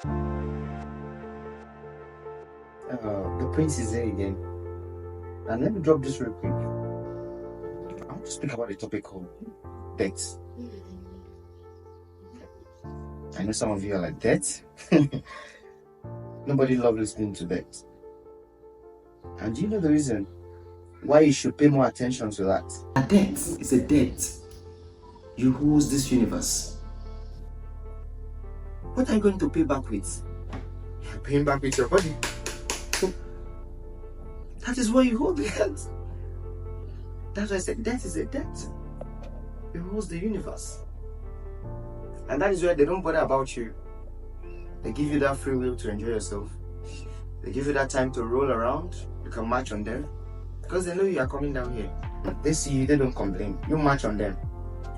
The prince is there again. And let me drop this real quick. I want to speak about a topic called death. I know some of you are like, death? Nobody loves listening to death. And do you know the reason why you should pay more attention to that? A death is a debt. You hold this universe. What are you going to pay back with? You're paying back with your body. That is why you hold the debt. That's why I said debt is a debt. It holds the universe. And that is why they don't bother about you. They give you that free will to enjoy yourself. They give you that time to roll around. You can march on them. Because they know you are coming down here. They see you, they don't complain. You march on them.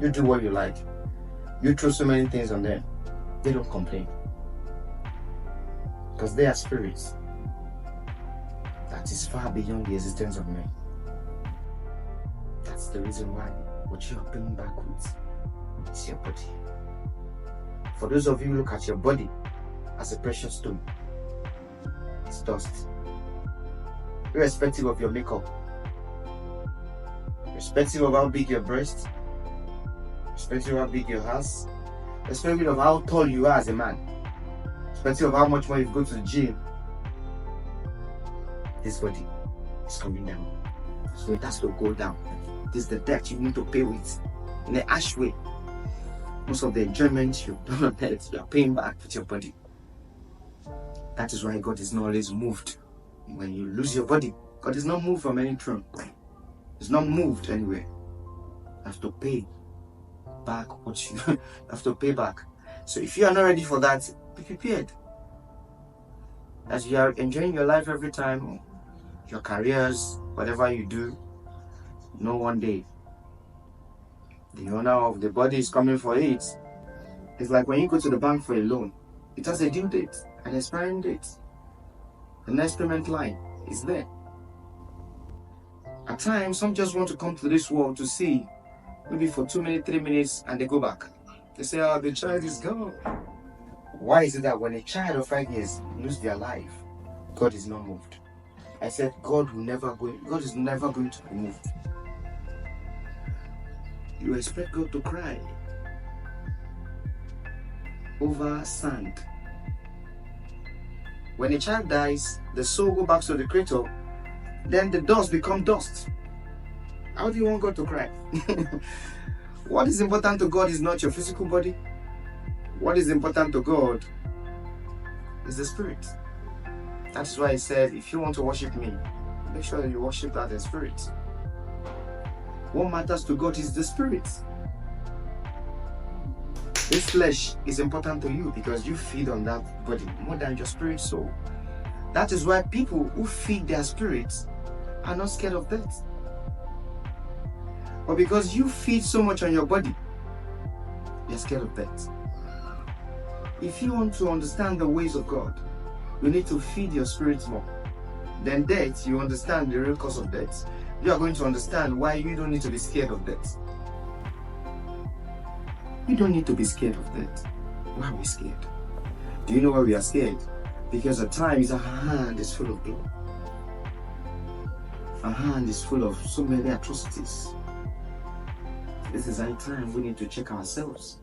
You do what you like. You throw so many things on them. They don't complain. Because they are spirits that is far beyond the existence of men. That's the reason why what you are paying back with is your body. For those of you who look at your body as a precious stone, it's dust. Irrespective of your makeup, irrespective of how big your breast, irrespective of how big your house, irrespective of how tall you are as a man, irrespective of how much more you go to the gym, this body is coming down. So it has to go down. This is the debt you need to pay with in an ash way. Most of the enjoyment you've done on earth, you are paying back with your body. That is why God is not always moved. When you lose your body, God is not moved from any throne. He's not moved anywhere. You have to pay back what you have to pay back. So if you are not ready for that, be prepared. As you are enjoying your life every time, your careers, whatever you do, know one day the owner of the body is coming for it. It's like when you go to the bank for a loan, it has a due date, an expiring date. The next payment line is there. At times, some just want to come to this world to see, maybe for 2 minutes, 3 minutes, and they go back. They say, oh, the child is gone. Why is it that when a child of 5 years loses their life, God is not moved? I said, God is never going to be moved. You expect God to cry over sand. When a child dies, the soul goes back to the creator, then the dust becomes dust. How do you want God to cry? What is important to God is not your physical body. What is important to God is the spirit. That is why he said, if you want to worship me, make sure that you worship that in spirit. What matters to God is the spirit. This flesh is important to you because you feed on that body more than your spirit soul. That is why people who feed their spirits are not scared of death. But because you feed so much on your body, you're scared of death. If you want to understand the ways of God, you need to feed your spirits more. Then death, you understand the real cause of death. You are going to understand why you don't need to be scared of death. You don't need to be scared of death. Why are we scared? Do you know why we are scared? Because at times our hand is full of blood. Our hand is full of so many atrocities. This is our time we need to check ourselves.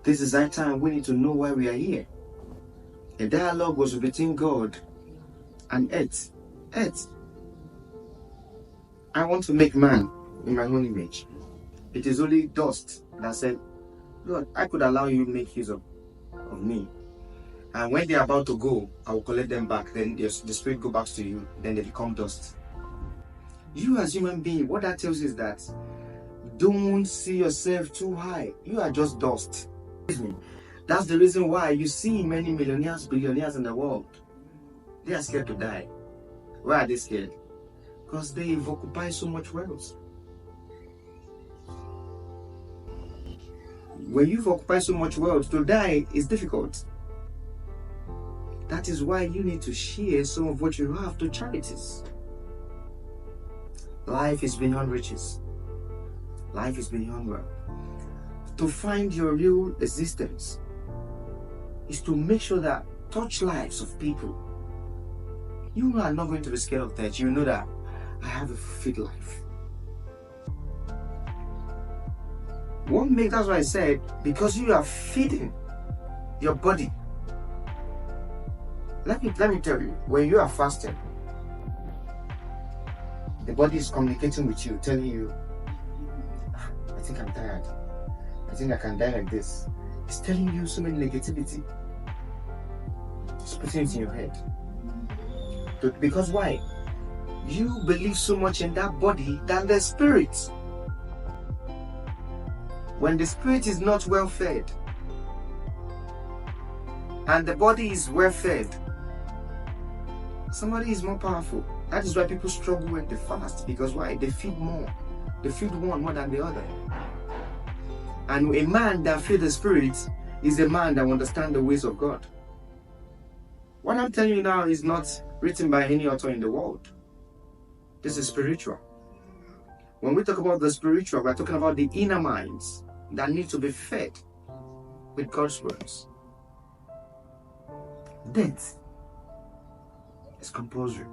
This is our time we need to know why we are here. A dialogue was between God and earth. Earth. I want to make man in my own image. It is only dust that said, Lord, I could allow you to make use of me. And when they are about to go, I will collect them back. Then the spirit go back to you. Then they become dust. You as human being, what that tells you is that don't see yourself too high. You are just dust. That's the reason why you see many millionaires, billionaires in the world. They are scared to die. Why are they scared? Because they've occupied so much wealth. When you've occupied so much wealth, to die is difficult. That is why you need to share some of what you have to charities. Life is beyond riches. Life is beyond wealth. To find your real existence, is to make sure that touch lives of people. You are not going to be scared of that. You know that I have a fulfilled life. That's why I said, because you are feeding your body. Let me tell you, when you are fasting, the body is communicating with you, telling you, I think I'm tired. I think I can die like this. It's telling you so many negativity. It's putting it in your head. Because why? You believe so much in that body than the spirit. When the spirit is not well fed and the body is well fed, somebody is more powerful. That is why people struggle when they fast. Because why? They feed more. They feed one more than the other. And a man that feeds the spirit is a man that understands the ways of God. What I'm telling you now is not written by any author in the world. This is spiritual. When we talk about the spiritual, we're talking about the inner minds that need to be fed with God's words. Death is compulsory.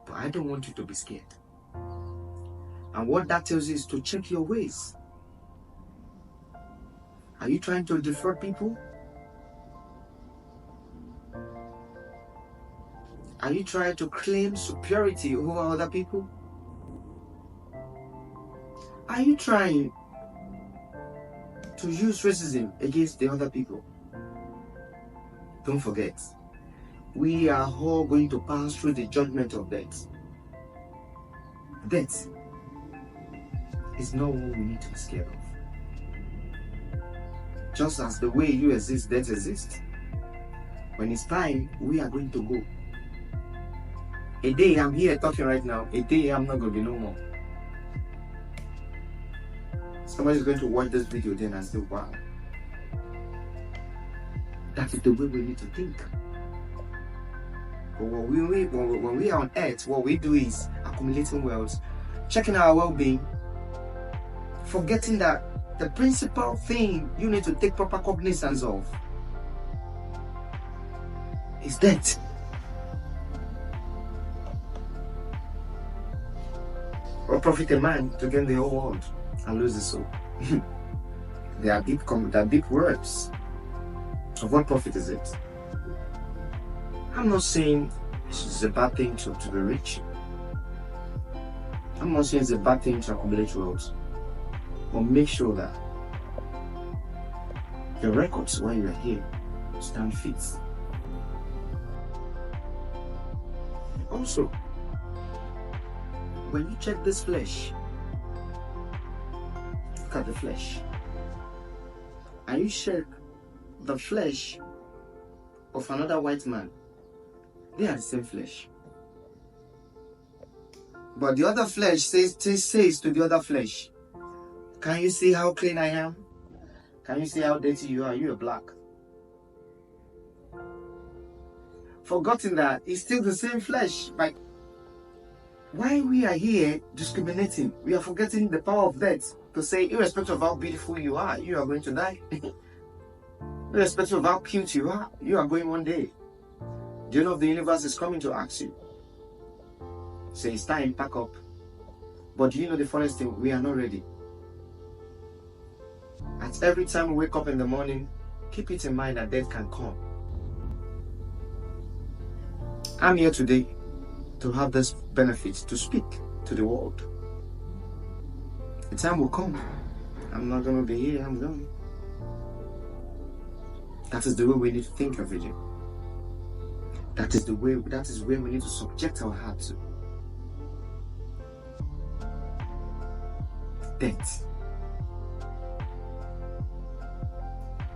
But I don't want you to be scared. And what that tells you is to check your ways. Are you trying to defraud people? Are you trying to claim superiority over other people? Are you trying to use racism against the other people? Don't forget, we are all going to pass through the judgment of death. Death is not what we need to be scared of. Just as the way you exist, death exists. When it's time, we are going to go. A day I'm here talking right now, a day I'm not going to be no more. Somebody's going to watch this video then and say, wow. That is the way we need to think. But when we are on earth, what we do is accumulating wealth, checking our well-being, forgetting that the principal thing you need to take proper cognizance of is death. What profit a man to gain the whole world and lose his soul? They are deep words. Of what profit is it? I'm not saying it's a bad thing to be rich. I'm not saying it's a bad thing to accumulate wealth. But make sure that your records while you are here stand fit. Also, when you check this flesh, look at the flesh, and you check the flesh of another white man, they are the same flesh. But the other flesh says to the other flesh, can you see how clean I am? Can you see how dirty you are? You are black. Forgotten that it's still the same flesh. Like, why we are here discriminating, we are forgetting the power of death to say, irrespective of how beautiful you are going to die. Irrespective of how cute you are going one day. Do you know the universe is coming to ask you? Say, it's time, pack up. But do you know the funniest thing? We are not ready. At every time we wake up in the morning, keep it in mind that death can come. I'm here today to have this benefit to speak to the world. The time will come. I'm not going to be here, I'm gone. That is the way we need to think of it. That is where we need to subject our heart to. Death.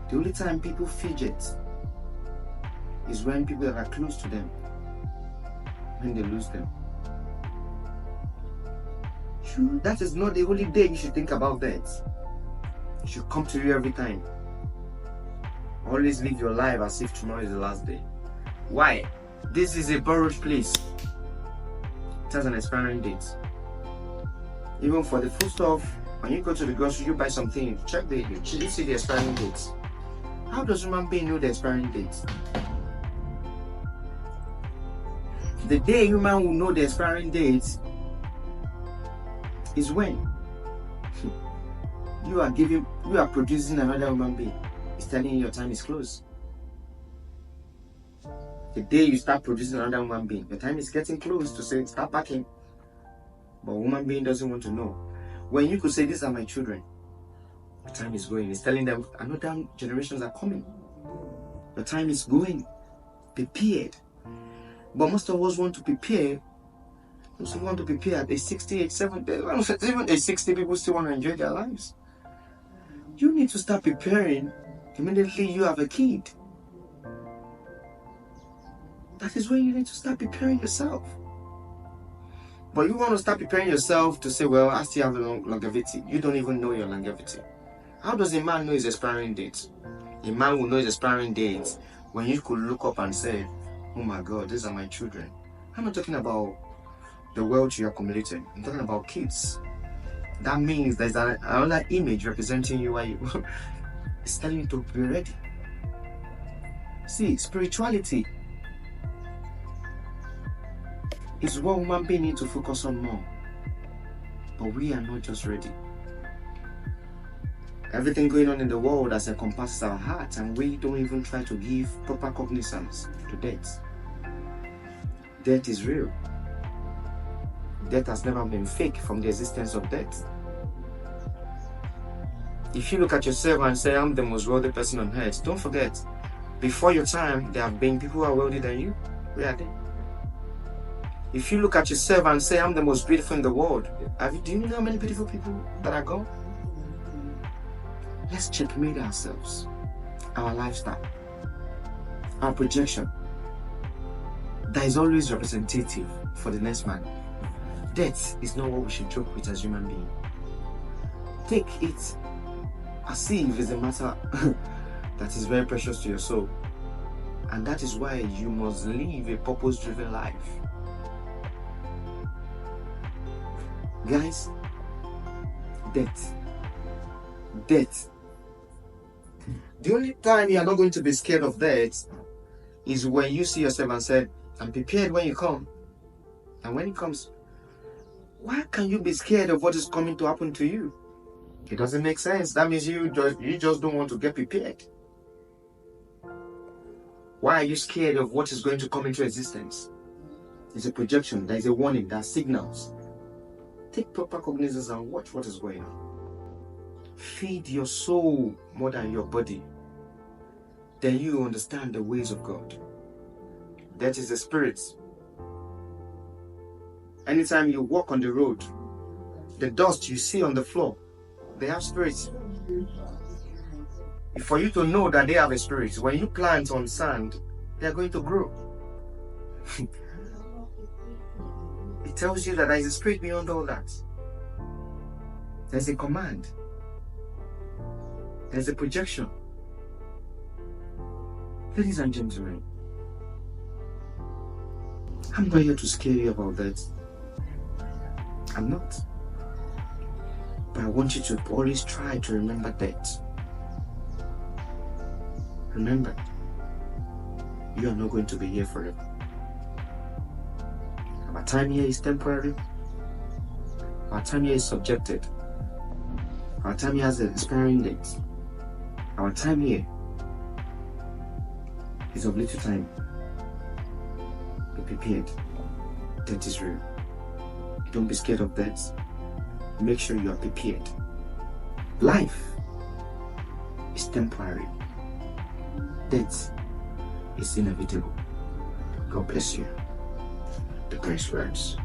The only time people fidget is when people that are close to them, when they lose them. Sure, that is not the only day you should think about death. It should come to you every time. Always live your life as if tomorrow is the last day. Why? This is a borrowed place. It has an expiring date. Even for the food stuff, when you go to the grocery, you buy something, you see the expiring dates. How does human being know the expiring date? The day human will know the expiring date is when you are producing another human being. It's telling you your time is close. The day you start producing another human being, your time is getting close to say start packing. But a human being doesn't want to know. When you could say, these are my children, the time is going. It's telling them another generations are coming. The time is going. Prepared. But most of us want to prepare. Most of us want to prepare at age 60, age 70. Even age 60, people still want to enjoy their lives. You need to start preparing immediately you have a kid. That is when you need to start preparing yourself. But you want to start preparing yourself to say, well, I still have a longevity. You don't even know your longevity. How does a man know his expiring date? A man will know his expiring date when you could look up and say, oh my God, these are my children. I'm not talking about the wealth you accumulated. I'm talking about kids. That means there's another image representing you. It's telling you to be ready. See, spirituality is what human beings need to focus on more. But we are not just ready. Everything going on in the world has encompassed our hearts, and we don't even try to give proper cognizance to death. Death is real. Death has never been fake from the existence of death. If you look at yourself and say, I'm the most wealthy person on earth, don't forget, before your time, there have been people who are wealthier than you. Where are they? If you look at yourself and say, I'm the most beautiful in the world, do you know how many beautiful people that are gone? Let's checkmate ourselves, our lifestyle, our projection. That is always representative for the next man. Death is not what we should joke with as human beings. Take it as if it's a matter that is very precious to your soul. And that is why you must live a purpose-driven life. Guys, death. The only time you are not going to be scared of death is when you see yourself and say, I'm prepared when you come. And when it comes, why can you be scared of what is coming to happen to you? It doesn't make sense. That means you just don't want to get prepared. Why are you scared of what is going to come into existence? It's a projection. There is a warning. There are signals. Take proper cognizance and watch what is going on. Feed your soul more than your body. Then you understand the ways of God. That is the spirit. Anytime you walk on the road, the dust you see on the floor, they have spirits. For you to know that they have a spirit, when you plant on sand, they are going to grow. It tells you that there is a spirit beyond all that. There's a command. There's a projection. Ladies and gentlemen, I'm not here to scare you about that. I'm not. But I want you to always try to remember that. Remember, you are not going to be here forever. Our time here is temporary. Our time here is subjected. Our time here has an expiring date. Our time here is of little time. Be prepared. Death is real. Don't be scared of death. Make sure you are prepared. Life is temporary. Death is inevitable. God bless you. The grace words.